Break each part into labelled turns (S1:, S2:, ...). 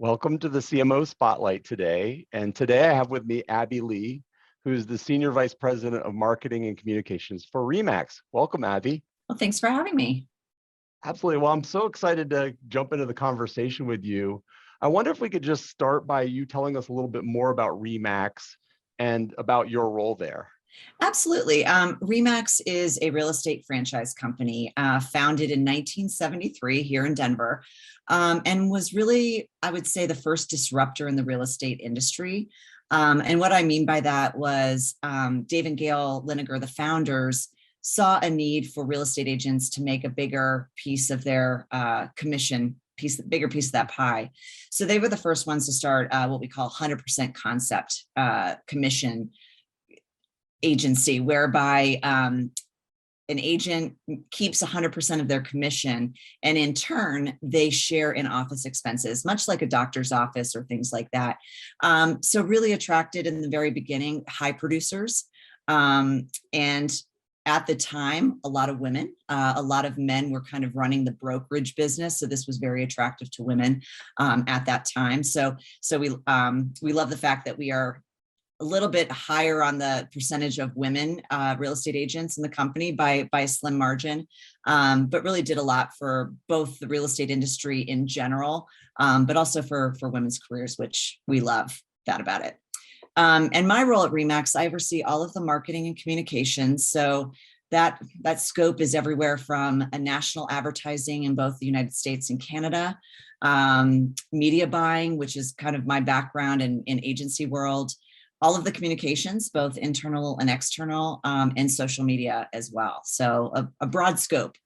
S1: Welcome to the CMO Spotlight today. And today I have with me Abby Lee, who is the Senior Vice President of Marketing and Communications for RE/MAX. Welcome, Abby.
S2: Well, thanks for having me.
S1: Absolutely. Well, I'm so excited to jump into the conversation with you. I wonder if we could just start by you telling us a little bit more about RE/MAX and about your role there.
S2: Absolutely. RE/MAX is a real estate franchise company founded in 1973 here in Denver, and was really, I would say, the first disruptor in the real estate industry. And what I mean by that was Dave and Gail Liniger, the founders, saw a need for real estate agents to make a bigger piece of their commission piece, bigger piece of that pie. So they were the first ones to start what we call 100% concept commission agency, whereby an agent keeps 100% of their commission, and in turn they share in office expenses, much like a doctor's office or things like that. So really attracted in the very beginning high producers, and at the time a lot of women, a lot of men were kind of running the brokerage business, so this was very attractive to women at that time. So we love the fact that we are a little bit higher on the percentage of women real estate agents in the company by a slim margin, but really did a lot for both the real estate industry in general, but also for women's careers, which we love that about it. And my role at RE/MAX, I oversee all of the marketing and communications. So that scope is everywhere from a national advertising in both the United States and Canada, media buying, which is kind of my background in agency world, all of the communications, both internal and external, and social media as well. So a broad scope.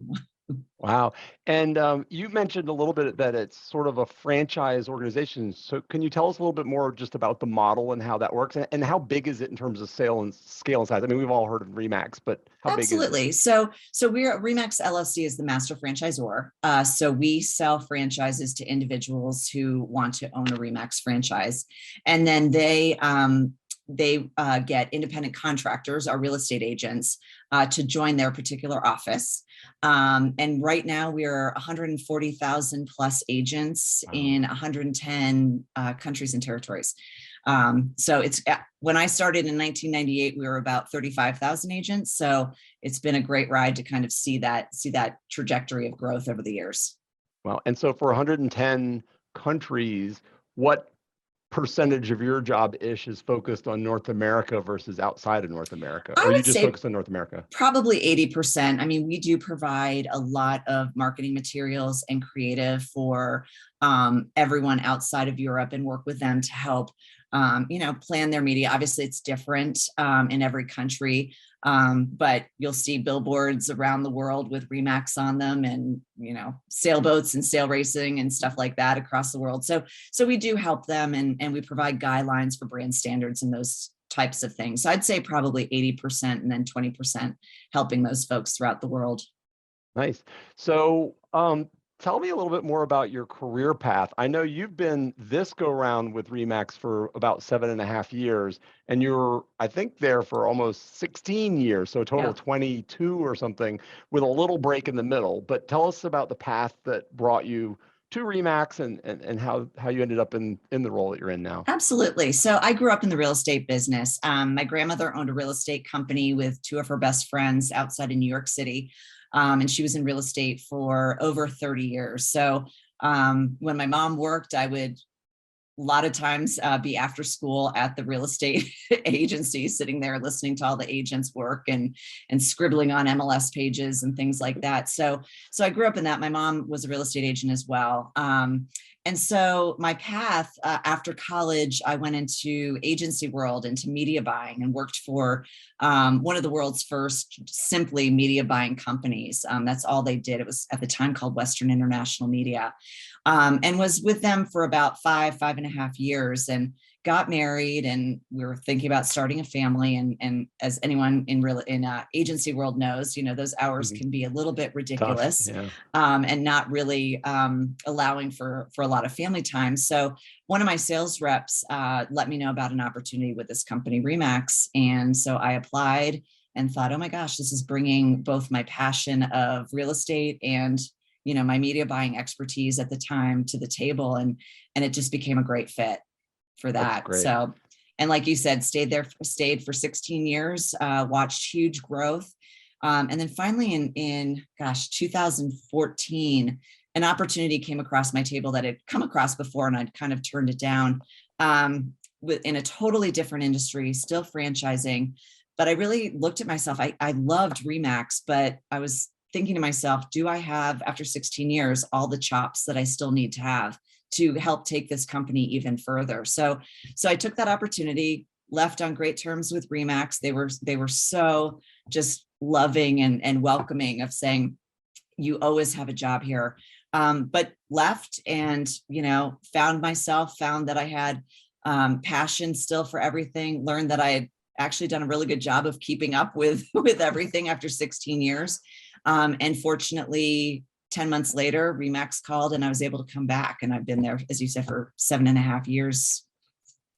S1: Wow. And you mentioned a little bit that it's sort of a franchise organization. So can you tell us a little bit more just about the model and how that works, and how big is it in terms of scale and size? I mean, we've all heard of RE/MAX, but how big is it?
S2: Absolutely. So we're RE/MAX LLC is the master franchisor. So we sell franchises to individuals who want to own a RE/MAX franchise, and then they get independent contractors, our real estate agents, to join their particular office. And right now we are 140,000 plus agents in 110 countries and territories. So it's, when I started in 1998, we were about 35,000 agents. So it's been a great ride to kind of see that trajectory of growth over the years.
S1: Well, and so for 110 countries, what percentage of your job-ish is focused on North America versus outside of North America? Or you just focus on North America?
S2: Probably 80%. I mean, we do provide a lot of marketing materials and creative for everyone outside of Europe, and work with them to help plan their media. Obviously, it's different in every country, but you'll see billboards around the world with RE/MAX on them, and sailboats and sail racing and stuff like that across the world. So we do help them, and we provide guidelines for brand standards and those types of things. So I'd say probably 80%, and then 20% helping those folks throughout the world.
S1: Nice. So tell me a little bit more about your career path. I know you've been this go around with RE/MAX for about 7.5 years, and you're, I think, there for almost 16 years, so a total of 22 or something, with a little break in the middle. But tell us about the path that brought you to RE/MAX, and how you ended up in the role that you're in now.
S2: Absolutely. So I grew up in the real estate business. My grandmother owned a real estate company with two of her best friends outside of New York City. And she was in real estate for over 30 years. So when my mom worked, I would a lot of times be after school at the real estate agency, sitting there listening to all the agents work and scribbling on MLS pages and things like that. So I grew up in that. My mom was a real estate agent as well. And so my path after college, I went into agency world, into media buying, and worked for one of the world's first simply media buying companies. That's all they did. It was at the time called Western International Media, and was with them for about 5.5 years, and got married, and we were thinking about starting a family. And as anyone in agency world knows, those hours can be a little bit ridiculous.
S1: Tough, yeah.
S2: And not really allowing for a lot of family time. So one of my sales reps let me know about an opportunity with this company, RE/MAX. And so I applied and thought, oh my gosh, this is bringing both my passion of real estate and my media buying expertise at the time to the table, and it just became a great fit for
S1: That's
S2: that.
S1: great.
S2: So, and like you said, stayed for 16 years, watched huge growth. And then finally in 2014, an opportunity came across my table that I'd come across before, and I'd kind of turned it down, in a totally different industry, still franchising. But I really looked at myself. I loved Remax, but I was thinking to myself, do I have, after 16 years, all the chops that I still need to have to help take this company even further? So I took that opportunity, left on great terms with Remax. They were so just loving and welcoming of saying, you always have a job here. But left and, found that I had passion still for everything, learned that I had actually done a really good job of keeping up with everything after 16 years. And fortunately, 10 months later, Remax called and I was able to come back, and I've been there, as you said, for 7.5 years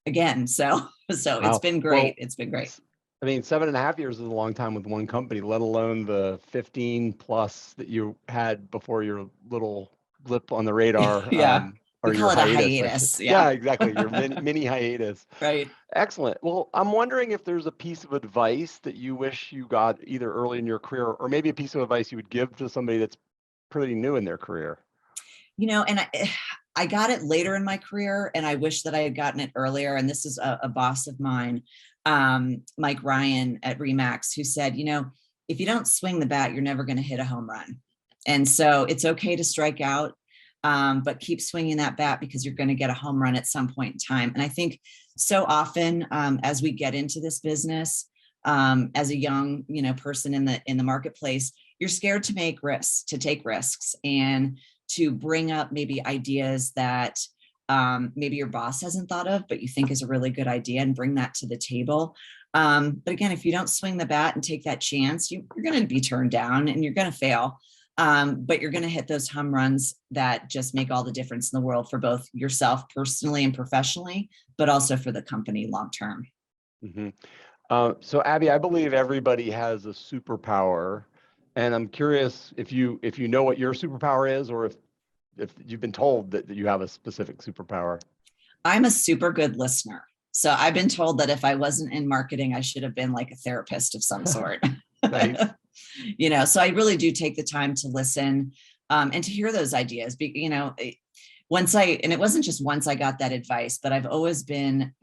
S2: again. So
S1: Wow.
S2: it's been great.
S1: Well,
S2: It's been great.
S1: I mean, 7.5 years is a long time with one company, let alone the 15 plus that you had before your little blip on the radar,
S2: Yeah. We
S1: or
S2: call
S1: your
S2: it a
S1: hiatus, I should.
S2: hiatus.
S1: Yeah,
S2: Yeah.
S1: exactly. Your mini hiatus.
S2: Right.
S1: Excellent. Well, I'm wondering if there's a piece of advice that you wish you got either early in your career, or maybe a piece of advice you would give to somebody that's pretty new in their career.
S2: And I got it later in my career, and I wish that I had gotten it earlier. And this is a boss of mine, Mike Ryan at Remax, who said, if you don't swing the bat, you're never going to hit a home run. And so it's okay to strike out, but keep swinging that bat, because you're going to get a home run at some point in time. And I think so often, as we get into this business, as a young, person in the marketplace, you're scared to take risks, and to bring up maybe ideas that maybe your boss hasn't thought of, but you think is a really good idea, and bring that to the table. But again, if you don't swing the bat and take that chance, you're going to be turned down and you're going to fail. But you're going to hit those home runs that just make all the difference in the world for both yourself personally and professionally, but also for the company long term.
S1: Mm-hmm. So Abby, I believe everybody has a superpower, and I'm curious if you know what your superpower is, or if you've been told that you have a specific superpower.
S2: I'm a super good listener. So I've been told that if I wasn't in marketing, I should have been like a therapist of some sort.
S1: Nice.
S2: So I really do take the time to listen, and to hear those ideas. And it wasn't just once I got that advice, but I've always been,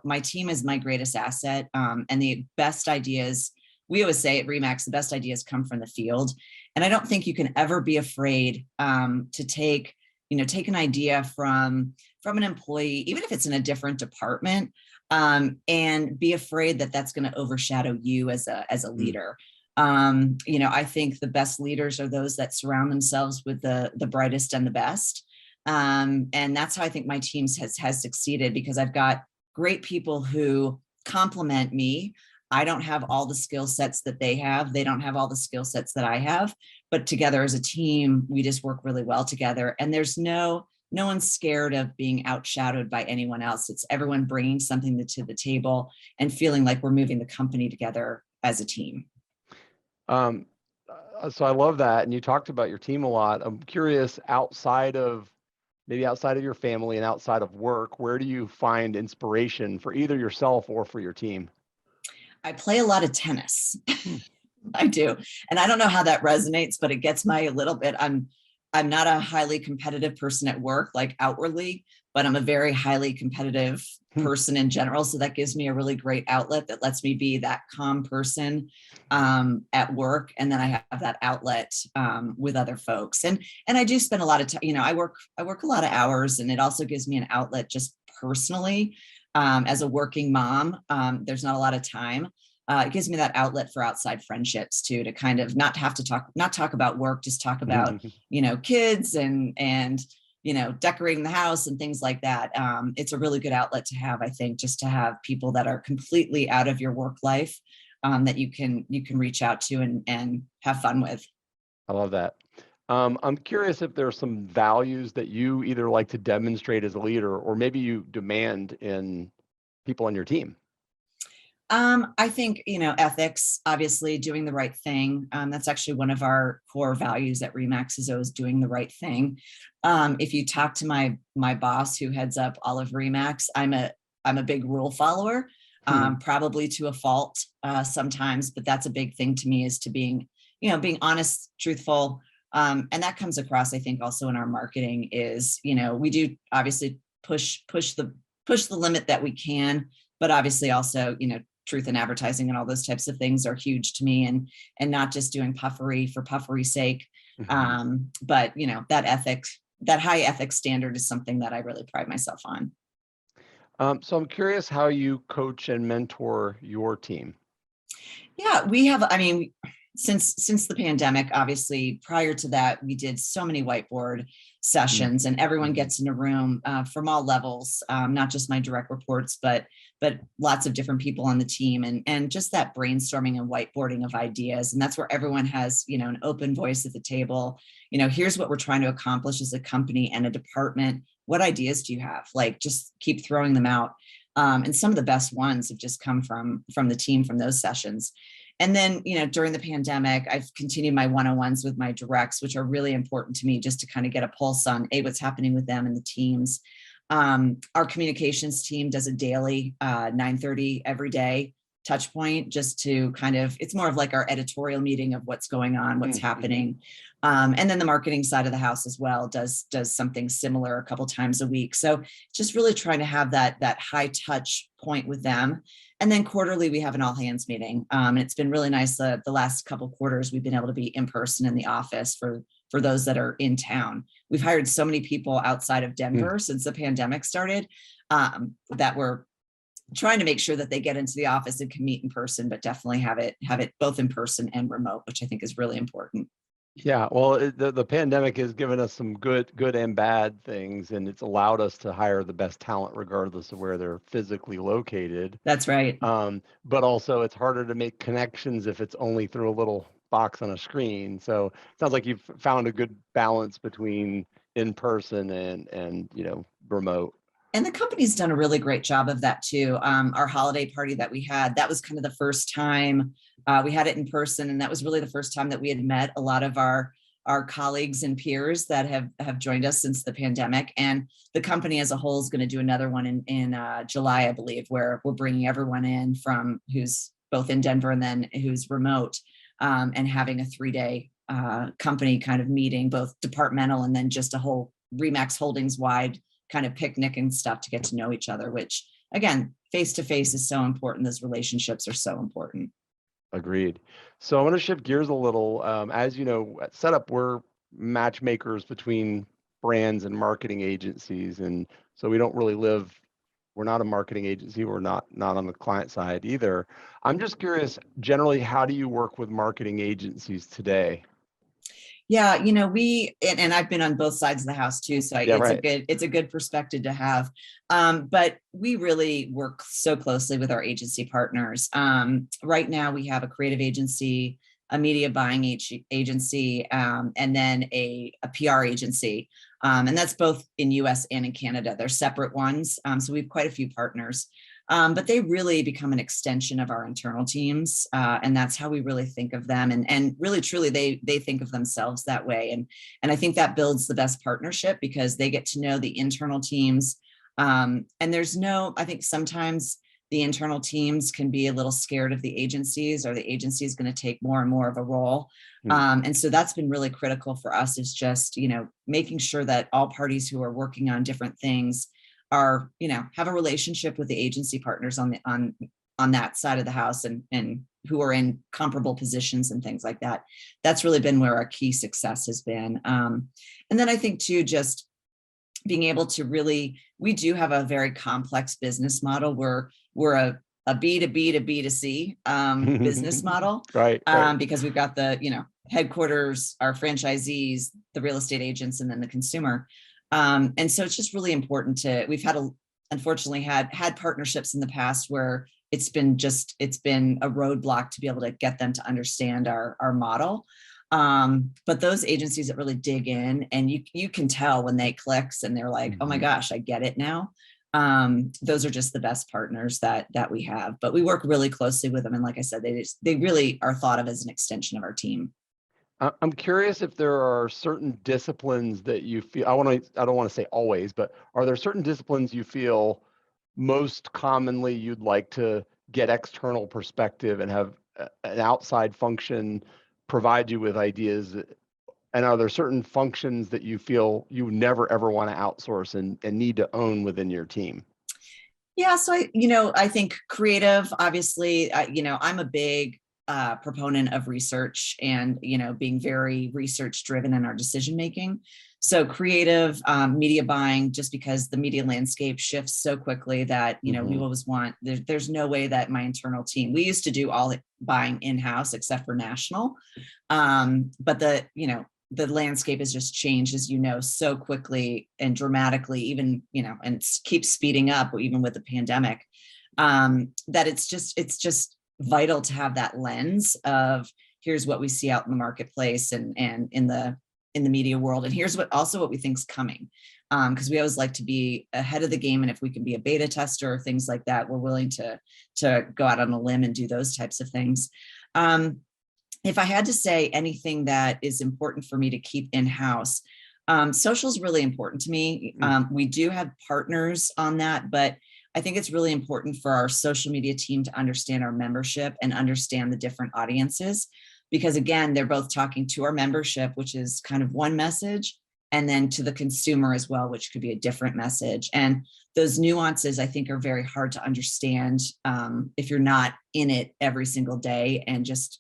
S2: my team is my greatest asset. And the best ideas, we always say at Remax, the best ideas come from the field. And I don't think you can ever be afraid to take an idea from an employee, even if it's in a different department, and be afraid that that's going to overshadow you as a leader. I think the best leaders are those that surround themselves with the brightest and the best. And that's how I think my team has succeeded, because I've got great people who complement me. I don't have all the skill sets that they have. They don't have all the skill sets that I have, but together as a team, we just work really well together. And there's no one's scared of being outshadowed by anyone else. It's everyone bringing something to the table and feeling like we're moving the company together as a team.
S1: So I love that. And you talked about your team a lot. I'm curious, outside of your family and outside of work, where do you find inspiration for either yourself or for your team?
S2: I play a lot of tennis. I do. And I don't know how that resonates, but it gets my little bit. I'm not a highly competitive person at work, like outwardly, but I'm a very highly competitive person in general. So that gives me a really great outlet that lets me be that calm person at work. And then I have that outlet with other folks. And I do spend a lot of time, I work a lot of hours, and it also gives me an outlet just personally. As a working mom, there's not a lot of time. It gives me that outlet for outside friendships too, to kind of not talk about work, just talk about, kids and decorating the house and things like that. It's a really good outlet to have, I think, just to have people that are completely out of your work life, that you can reach out to and have fun with.
S1: I love that. I'm curious if there are some values that you either like to demonstrate as a leader, or maybe you demand in people on your team.
S2: I think, ethics, obviously doing the right thing. That's actually one of our core values at Remax is always doing the right thing. If you talk to my boss who heads up all of Remax, I'm a big rule follower,
S1: Hmm.
S2: probably to a fault sometimes, but that's a big thing to me is to being honest, truthful. And that comes across, I think, also in our marketing is, we do obviously push the limit that we can, but obviously also, truth in advertising and all those types of things are huge to me, and not just doing puffery for puffery's sake.
S1: Hmm.
S2: But that high ethics standard is something that I really pride myself on.
S1: So I'm curious how you coach and mentor your team.
S2: Yeah, we have, I mean, since the pandemic, obviously prior to that, we did so many whiteboard sessions, and everyone
S1: Mm-hmm.
S2: gets in a room from all levels, not just my direct reports, but lots of different people on the team, and just that brainstorming and whiteboarding of ideas. And that's where everyone has, an open voice at the table. Here's what we're trying to accomplish as a company and a department. What ideas do you have? Like, just keep throwing them out. And some of the best ones have just come from the team from those sessions. And then, during the pandemic, I've continued my one-on-ones with my directs, which are really important to me just to kind of get a pulse on what's happening with them and the teams. Our communications team does a daily 9:30 every day touch point, just to kind of, it's more of like our editorial meeting of what's going on, what's
S1: Mm-hmm.
S2: happening. And then the marketing side of the house as well does something similar a couple times a week. So just really trying to have that high touch point with them. And then quarterly, we have an all hands meeting. And it's been really nice. The last couple quarters, we've been able to be in person in the office for those that are in town. We've hired so many people outside of Denver since the pandemic started, that we're trying to make sure that they get into the office and can meet in person, but definitely have it both in person and remote, which I think is really important.
S1: Yeah, well, the pandemic has given us some good and bad things, and it's allowed us to hire the best talent regardless of where they're physically located.
S2: That's right.
S1: But also, it's harder to make connections if it's only through a little box on a screen. So it sounds like you've found a good balance between in person and remote.
S2: And the company's done a really great job of that too. Our holiday party that we had, that was kind of the first time we had it in person, and that was really the first time that we had met a lot of our colleagues and peers that have joined us since the pandemic. And the company as a whole is going to do another one in July, I believe, where we're bringing everyone in from who's both in Denver and then who's remote, and having a 3-day company kind of meeting, both departmental and then just a whole Remax Holdings wide kind of picnic and stuff to get to know each other, which again, face to face is so important. Those relationships are so important.
S1: Agreed. So I want to shift gears a little. As you know, at Setup, we're matchmakers between brands and marketing agencies, and so we don't really live. We're not a marketing agency. We're not on the client side either. I'm just curious, generally, how do you work with marketing agencies today?
S2: Yeah, and I've been on both sides of the house too, so
S1: Yeah, right.
S2: it's a good perspective to have. But we really work so closely with our agency partners. Right now, we have a creative agency, a media buying agency, and then a PR agency, and that's both in U.S. and in Canada. They're separate ones, so we have quite a few partners. But they really become an extension of our internal teams, and that's how we really think of them. And really, truly, they think of themselves that way. And I think that builds the best partnership because they get to know the internal teams. And I think sometimes the internal teams can be a little scared of the agencies, or the agency is going to take more and more of a role.
S1: Hmm.
S2: And so that's been really critical for us, is just making sure that all parties who are working on different things are have a relationship with the agency partners on that side of the house, and who are in comparable positions and things like that. That's really been where our key success has been. And then I think too, just being able to we do have a very complex business model. We're a B to B to B to C business model,
S1: Right, right.
S2: because we've got the headquarters, our franchisees, the real estate agents, and then the consumer. And so it's just really important we've unfortunately had partnerships in the past where it's been a roadblock to be able to get them to understand our model. But those agencies that really dig in, and you can tell when they clicks and they're like, oh my
S1: Mhm.
S2: gosh, I get it now. Those are just the best partners that we have, but we work really closely with them. And like I said, they really are thought of as an extension of our team.
S1: I'm curious if there are certain disciplines that you feel, I don't want to say always, but are there certain disciplines you feel most commonly you'd like to get external perspective and have an outside function provide you with ideas? And are there certain functions that you feel you never ever want to outsource and need to own within your team?
S2: Yeah, so I think creative, obviously, I'm a big proponent of research and, being very research driven in our decision making. So creative, media buying, just because the media landscape shifts so quickly that, we always want, there's no way that my internal team, we used to do all the buying in-house except for national. But the landscape has just changed, as so quickly and dramatically, even, and keeps speeding up even with the pandemic, that it's just vital to have that lens of here's what we see out in the marketplace and in the media world, and here's what we think's coming, because we always like to be ahead of the game, and if we can be a beta tester or things like that, we're willing to go out on a limb and do those types of things. If I had to say anything that is important for me to keep in-house, social is really important to me. We do have partners on that, but I think it's really important for our social media team to understand our membership and understand the different audiences, because again, they're both talking to our membership, which is kind of one message, and then to the consumer as well, which could be a different message. And those nuances, I think, are very hard to understand if you're not in it every single day and just,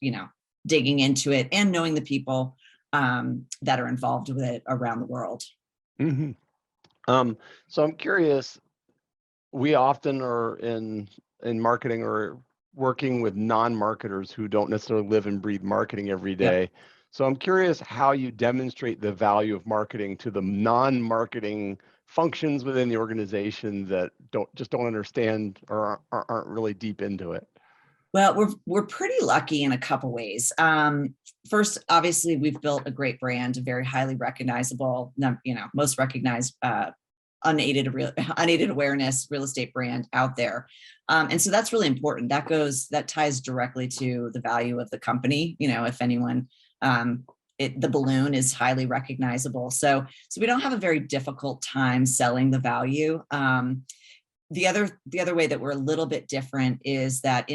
S2: digging into it and knowing the people that are involved with it around the world.
S1: Mm-hmm. So I'm curious, we often are in marketing or working with non-marketers who don't necessarily live and breathe marketing every day. Yep. So I'm curious how you demonstrate the value of marketing to the non-marketing functions within the organization that don't understand or aren't really deep into it.
S2: Well, we're pretty lucky in a couple ways. First, obviously, we've built a great brand, a very highly recognizable, most recognized unaided awareness real estate brand out there, and so that's really important. That ties directly to the value of the company. If anyone, the balloon is highly recognizable, so we don't have a very difficult time selling the value. The other way that we're a little bit different is that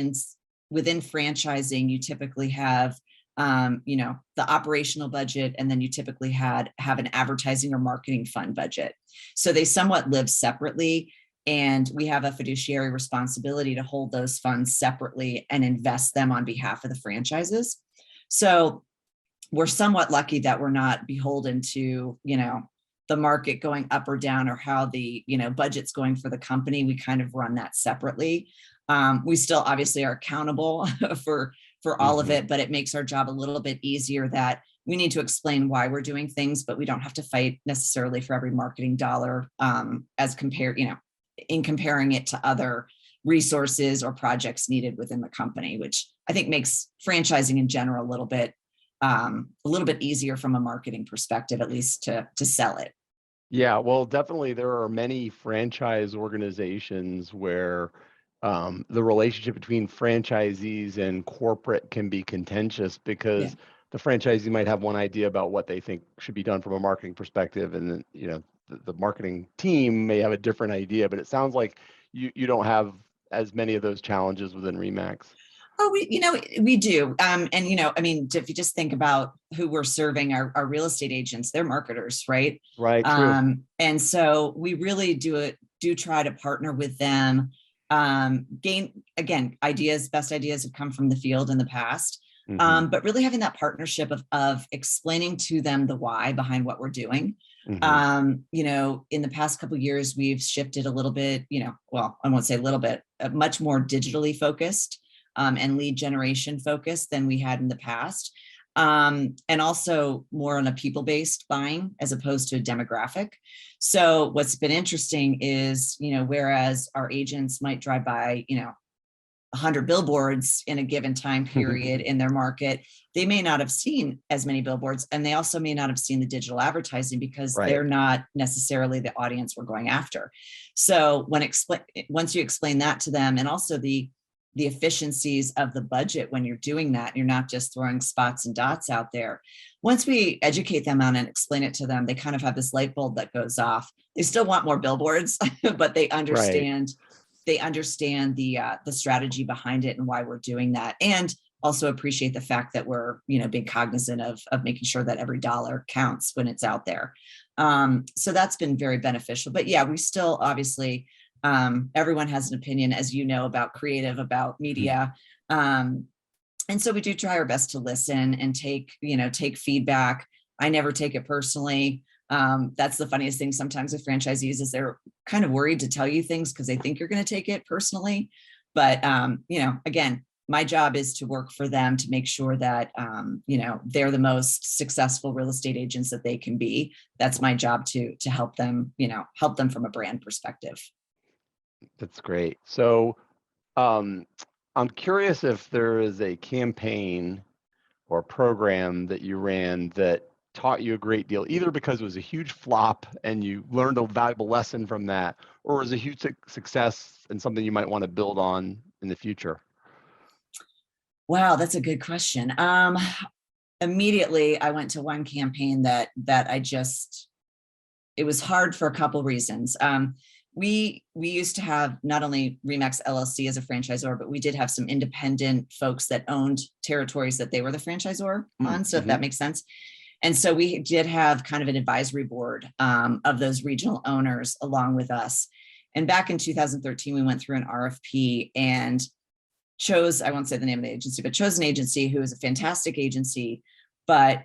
S2: within franchising, you typically have, the operational budget, and then you typically have an advertising or marketing fund budget. So they somewhat live separately, and we have a fiduciary responsibility to hold those funds separately and invest them on behalf of the franchises. So we're somewhat lucky that we're not beholden to, the market going up or down, or how the, budget's going for the company. We kind of run that separately. We still obviously are accountable for all of it, but it makes our job a little bit easier that we need to explain why we're doing things, but we don't have to fight necessarily for every marketing dollar in comparing it to other resources or projects needed within the company, which I think makes franchising in general a little bit easier from a marketing perspective, at least to sell it.
S1: Yeah, well, definitely there are many franchise organizations where the relationship between franchisees and corporate can be contentious because the franchisee might have one idea about what they think should be done from a marketing perspective, and then the marketing team may have a different idea. But it sounds like you don't have as many of those challenges within Remax.
S2: Oh, we do. If you just think about who we're serving, our real estate agents, they're marketers, right?
S1: Right. True.
S2: And so we really do try to partner with them. Gain, again, best ideas have come from the field in the past. But really having that partnership of explaining to them the why behind what we're doing. In the past couple of years, we've shifted a little bit, well, I won't say a little bit, much more digitally focused and lead generation focused than we had in the past. And also more on a people-based buying as opposed to a demographic. So what's been interesting is, whereas our agents might drive by, 100 billboards in a given time period in their market, they may not have seen as many billboards, and they also may not have seen the digital advertising because
S1: Right.
S2: they're not necessarily the audience we're going after. So once you explain that to them, and also the efficiencies of the budget when you're doing that, you're not just throwing spots and dots out there. Once we educate them on and explain it to them, they kind of have this light bulb that goes off. They still want more billboards, but they understand the strategy behind it and why we're doing that, and also appreciate the fact that we're, being cognizant of making sure that every dollar counts when it's out there. So that's been very beneficial. But yeah, we still obviously, everyone has an opinion, as you know, about creative, about media. And so we do try our best to listen and take feedback. I never take it personally. That's the funniest thing sometimes with franchisees is they're kind of worried to tell you things because they think you're going to take it personally. But, again, my job is to work for them to make sure that, they're the most successful real estate agents that they can be. That's my job to help them, help them from a brand perspective.
S1: That's great. So I'm curious if there is a campaign or program that you ran that taught you a great deal, either because it was a huge flop and you learned a valuable lesson from that, or was a huge success and something you might want to build on in the future?
S2: Wow, that's a good question. Immediately I went to one campaign that it was hard for a couple reasons. We used to have not only RE/MAX LLC as a franchisor, but we did have some independent folks that owned territories that they were the franchisor on. So if that makes sense. And so we did have kind of an advisory board of those regional owners along with us. And back in 2013, we went through an RFP and chose, I won't say the name of the agency, but chose an agency who was a fantastic agency, but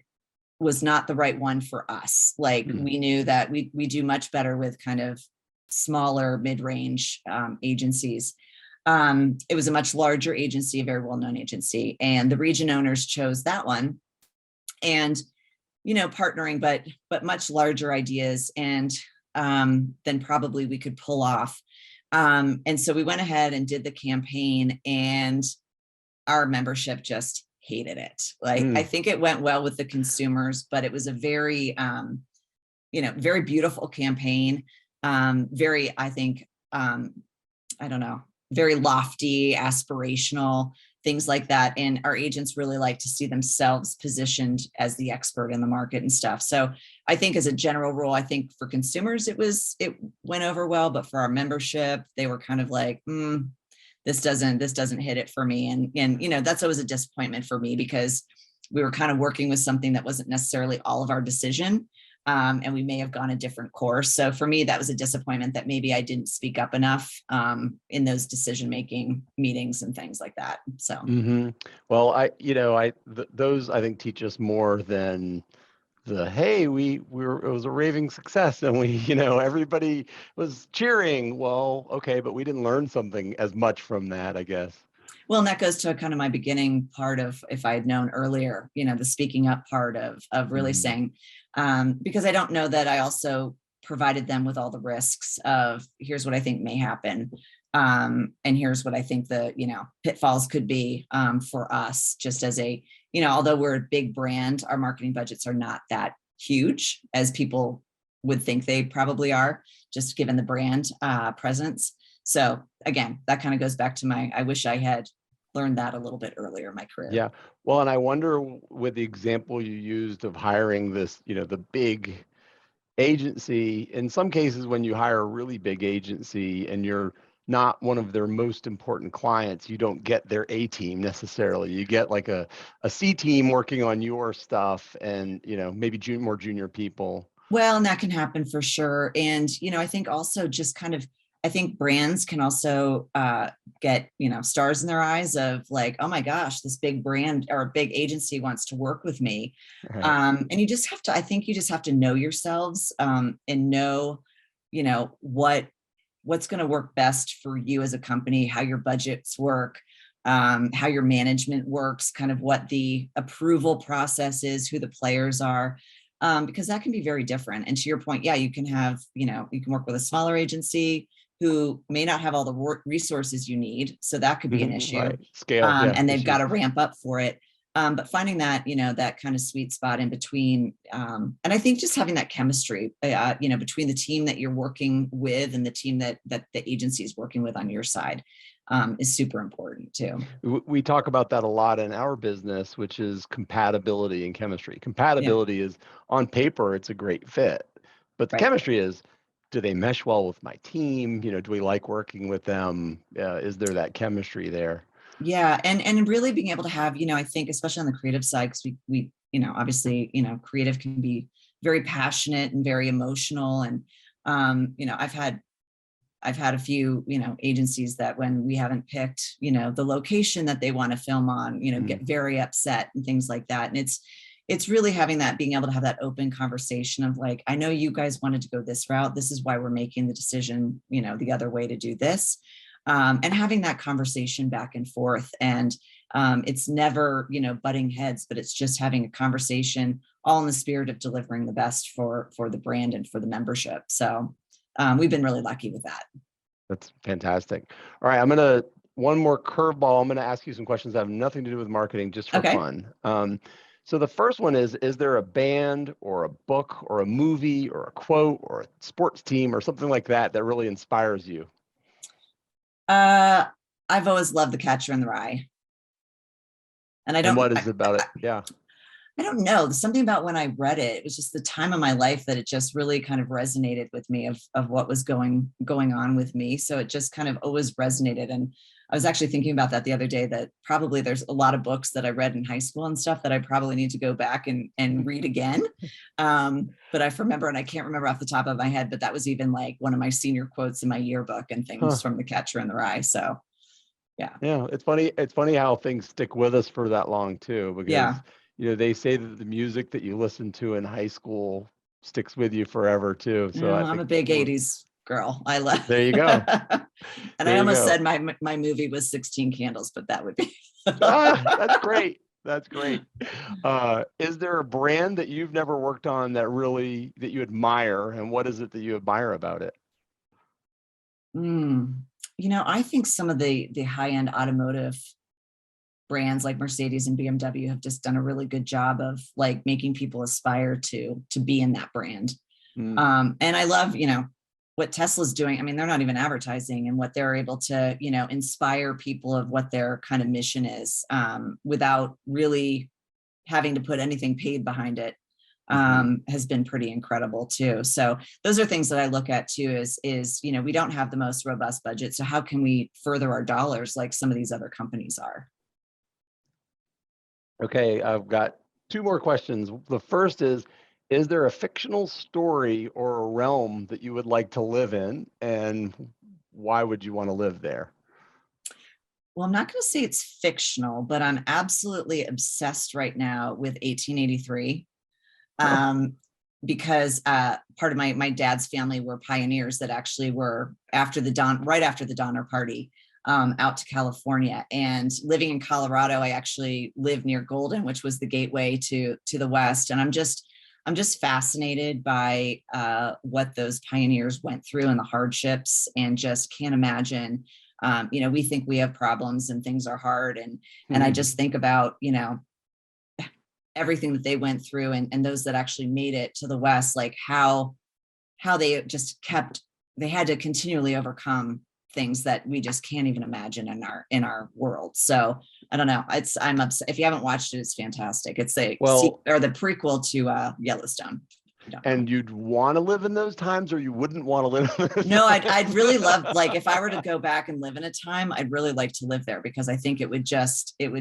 S2: was not the right one for us. Like we knew that we do much better with kind of smaller mid-range agencies. It was a much larger agency, a very well-known agency, and the region owners chose that one. And partnering, but much larger ideas and than probably we could pull off. And so we went ahead and did the campaign, and our membership just hated it. I think it went well with the consumers, but it was a very, very beautiful campaign. Very, I think, I don't know, very lofty, aspirational, things like that. And our agents really like to see themselves positioned as the expert in the market and stuff. So I think as a general rule, I think for consumers, it went over well, but for our membership, they were kind of like, this doesn't hit it for me. And that's always a disappointment for me because we were kind of working with something that wasn't necessarily all of our decision. And we may have gone a different course. So for me, that was a disappointment that maybe I didn't speak up enough in those decision-making meetings and things like that. So,
S1: well, those I think teach us more than hey, it was a raving success and everybody was cheering. Well, okay, but we didn't learn something as much from that, I guess.
S2: Well, and that goes to kind of my beginning part of, if I had known earlier, the speaking up part of really saying, because I don't know that I also provided them with all the risks of here's what I think may happen. And here's what I think the, pitfalls could be for us just as although we're a big brand, our marketing budgets are not that huge as people would think they probably are, just given the brand presence. So again, that kind of goes back to I wish I had learned that a little bit earlier in my career.
S1: Yeah. Well, and I wonder with the example you used of hiring this, the big agency, in some cases, when you hire a really big agency and you're not one of their most important clients, you don't get their A team necessarily. You get like a C team working on your stuff and, maybe more junior people.
S2: Well, and that can happen for sure. And, I think also just I think brands can also get, stars in their eyes of like, oh my gosh, this big brand or a big agency wants to work with me. Right. And you just have to, I think you just have to know yourselves and know, what's going to work best for you as a company, how your budgets work, how your management works, kind of what the approval process is, who the players are. Because that can be very different. And to your point, yeah, you can have, you can work with a smaller agency, who may not have all the resources you need. So that could be an issue.
S1: Right. Scale. Yeah.
S2: And they've
S1: Issues.
S2: got to ramp up for it. But finding that, that kind of sweet spot in between. And I think just having that chemistry, between the team that you're working with and the team that the agency is working with on your side is super important too.
S1: We talk about that a lot in our business, which is compatibility and chemistry. Compatibility is on paper, it's a great fit, but the chemistry is, do they mesh well with my team? Do we like working with them? Is there that chemistry there?
S2: Yeah. And really being able to have, I think, especially on the creative side, because we, obviously, creative can be very passionate and very emotional. And, I've had a few, agencies that when we haven't picked, the location that they want to film on, get very upset and things like that. And it's really having that, being able to have that open conversation of like, I know you guys wanted to go this route. This is why we're making the decision, the other way to do this. And having that conversation back and forth. And it's never, butting heads, but it's just having a conversation all in the spirit of delivering the best for the brand and for the membership. So we've been really lucky with that.
S1: That's fantastic. All right. One more curveball. I'm going to ask you some questions that have nothing to do with marketing, just for fun. So the first one is there a band or a book or a movie or a quote or a sports team or something like that that really inspires you?
S2: I've always loved The Catcher in the Rye.
S1: And what is it about it? Yeah.
S2: I don't know. Something about when I read it, it was just the time of my life that it just really kind of resonated with me of what was going on with me. So it just kind of always resonated. And I was actually thinking about that the other day, that probably there's a lot of books that I read in high school and stuff that I probably need to go back and read again. But I remember, and I can't remember off the top of my head, but that was even like one of my senior quotes in my yearbook and things from The Catcher in the Rye. So yeah.
S1: Yeah. It's funny how things stick with us for that long too, because they say that the music that you listen to in high school sticks with you forever too. So
S2: I'm a big 80s girl. I love.
S1: There you go.
S2: And I almost said my movie was 16 Candles, but that would be.
S1: That's great. That's great. Is there a brand that you've never worked on that you admire, and what is it that you admire about it?
S2: I think some of the high-end automotive brands like Mercedes and BMW have just done a really good job of like making people aspire to be in that brand. And I love, what Tesla's doing. I mean, they're not even advertising, and what they're able to, inspire people of what their kind of mission is, without really having to put anything paid behind it, has been pretty incredible too. So those are things that I look at too, is, we don't have the most robust budget. So how can we further our dollars like some of these other companies are?
S1: Okay, I've got two more questions. The first is there a fictional story or a realm that you would like to live in, and why would you want to live there?
S2: Well, I'm not going to say it's fictional, but I'm absolutely obsessed right now with 1883. Because part of my dad's family were pioneers that actually were right after the Donner Party, out to California. And living in Colorado, I actually live near Golden, which was the gateway to the West. And I'm just fascinated by what those pioneers went through and the hardships, and just can't imagine. We think we have problems and things are hard, and I just think about everything that they went through, and those that actually made it to the West, like how they just they had to continually overcome things that we just can't even imagine in our world. So I don't know. I'm upset. If you haven't watched it, it's fantastic. It's the prequel to Yellowstone.
S1: And you'd want to live in those times, or you wouldn't want to live in those
S2: No, I'd really love, like, if I were to go back and live in a time, I'd really like to live there, because I think it would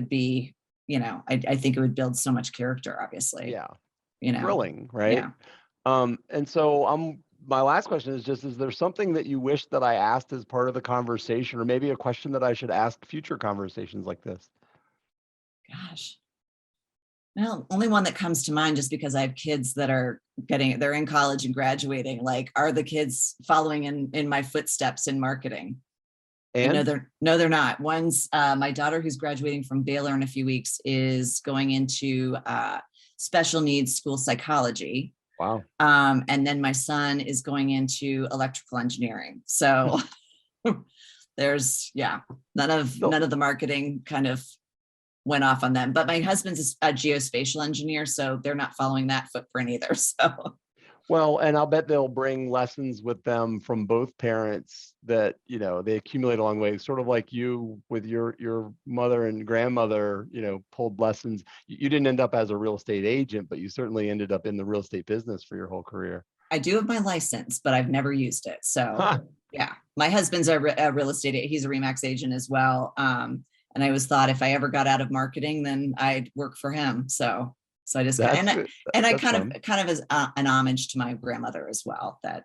S2: be, I think it would build so much character, obviously.
S1: Yeah. Thrilling, right? Yeah. And so my last question is there something that you wish that I asked as part of the conversation, or maybe a question that I should ask future conversations like this?
S2: Gosh. Well, only one that comes to mind, just because I have kids that they're in college and graduating. Like, are the kids following in my footsteps in marketing?
S1: And
S2: no, they're not. One's my daughter, who's graduating from Baylor in a few weeks, is going into special needs school psychology.
S1: Wow.
S2: And then my son is going into electrical engineering. So there's, yeah, none of
S1: So,
S2: the marketing kind of went off on them. But my husband's a geospatial engineer, so they're not following that footprint either. So
S1: well, and I'll bet they'll bring lessons with them from both parents that, they accumulate along the way, sort of like you with your mother and grandmother, pulled lessons. You didn't end up as a real estate agent, but you certainly ended up in the real estate business for your whole career.
S2: I do have my license, but I've never used it. So
S1: Huh,
S2: yeah, my husband's a real estate, he's a Remax agent as well. And I always thought if I ever got out of marketing, then I'd work for him. So I just,
S1: that's good.
S2: and I
S1: That's fun.
S2: kind of as an homage to my grandmother as well, that,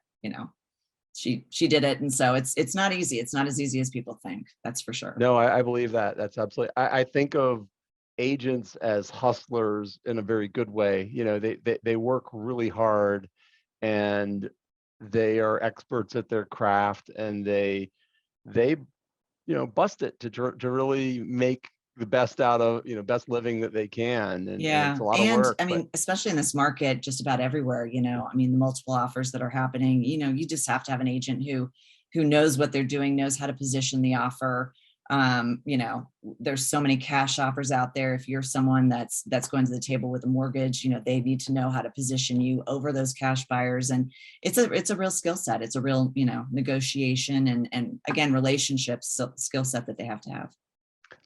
S2: she did it. And so it's not easy. It's not as easy as people think. That's for sure.
S1: No, I believe that. That's absolutely. I think of agents as hustlers in a very good way. They work really hard, and they are experts at their craft, and they bust it to really make the best out of best living that they can, and it's
S2: Yeah.
S1: a lot of
S2: And
S1: work,
S2: I
S1: but
S2: mean, especially in this market, just about everywhere, I mean, the multiple offers that are happening, you just have to have an agent who knows what they're doing, knows how to position the offer. There's so many cash offers out there. If you're someone that's going to the table with a mortgage, they need to know how to position you over those cash buyers. And it's a real skill set. It's a real, negotiation and again, relationships skill set that they have to have.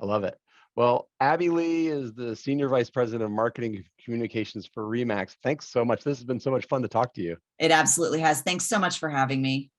S1: I love it. Well, Abby Lee is the Senior Vice President of Marketing and Communications for Remax. Thanks so much. This has been so much fun to talk to you.
S2: It absolutely has. Thanks so much for having me.